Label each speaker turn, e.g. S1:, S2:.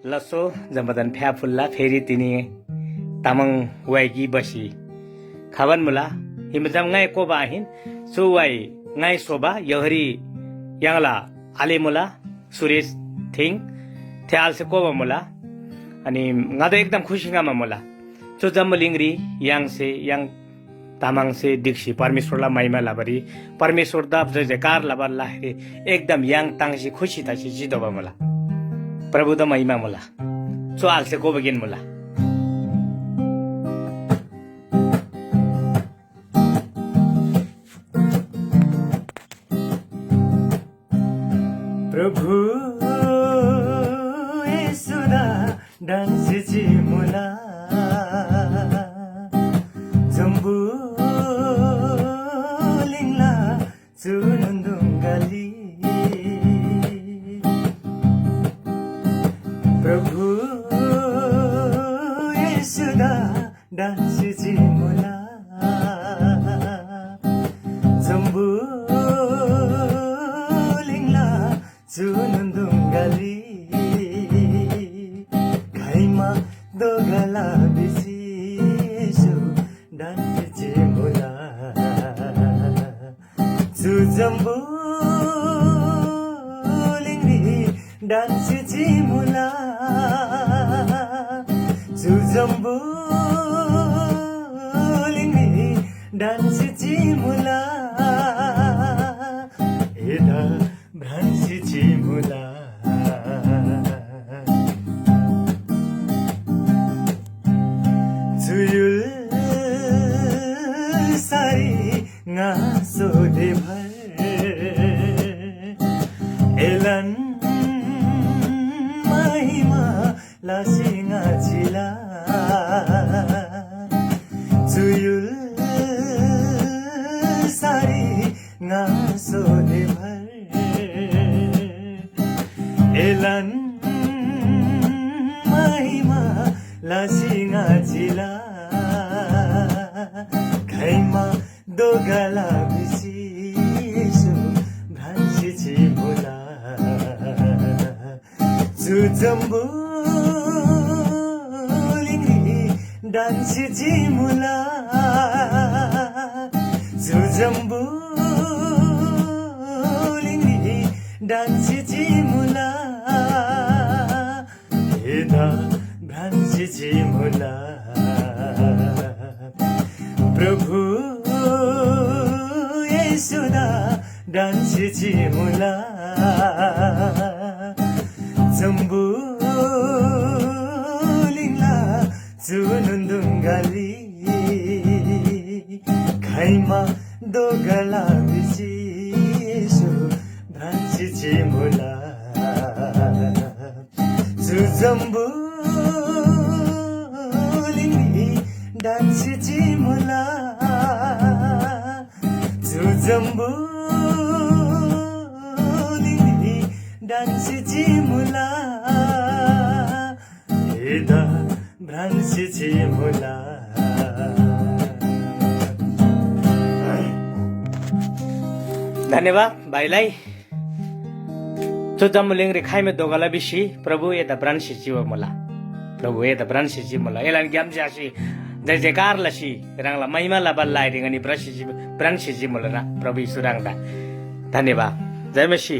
S1: लसो जमदन फ्या फुल्ला फेरि तिनी तामङ वाइकी बसी खावन मुला हिमजम ngai कोबा हिन सुवाई ngai सोबा यहरी यांगला आले मुला सुरेश थिङ थ्याल से कोबा मुला अनि ngado एकदम खुसी ngama मुला चो जम्म लिंगरी yang से yang तामाङ से दीक्षी परमेश्वरला महिमा लाबरी परमेश्वर दा जय जयकार लाबरला एकदम yang ताङसी खुसी तासी जिदोबा मुला प्रभु द महिमा मुला चो हाल से कोबा गिन मुला प्रभु येसुदा डान्सिची मुला जम्बु लिंगला चुनुन्दुङ्गाली प्रभु येसुदा डान्सिची मुला जम्बु चुनुन्दुङ्गाली घाइमा दोगला बिसिसु डान्सिची मुला चुजम्बु लिङ्गी डान्सिची मुला चुजम्बु लिङ्गी डान्सिची मुला एदा भ्रान्सिची मुला चुयुल सारी ngaso de भर एलन महिमा लासिङा जिला चुयुल सारी ngaso de भर एलन महिमा लासिङा जिला घाइमा दोगला बिसिसु भ्रान्सिची मुला चुजम्बु लिङ्गी डान्सिची मुला चुजम्बु लिङ्गी डान्सिची मुला एदा भ्रान्सिची मुला प्रभु येसुदा डान्सिची मुला जम्बु लिंगला चुनुन्दुङ्गाली घाइमा दोगला बिसिसु भ्रान्सिची मुला चुजम्बु लिङ्गी डान्सिची मुला चुजम्बु लिङ्गी डान्सिची मुला एदा भ्रान्सिची मुला धन्यवाद भाइलाई चो जम्मु लिङ्गरी खाइमे दोगला बिसी प्रभु यता भ्रान्सिची मुला प्रभु यता भ्रान्सिची मुला एलान ग्याम्स्यासी जय जयकार लसी रंगला महिमा लबल्ला रिंगनी भ्रान्सिची मुला प्रभु सुरंगदा धन्यवाद जय मसी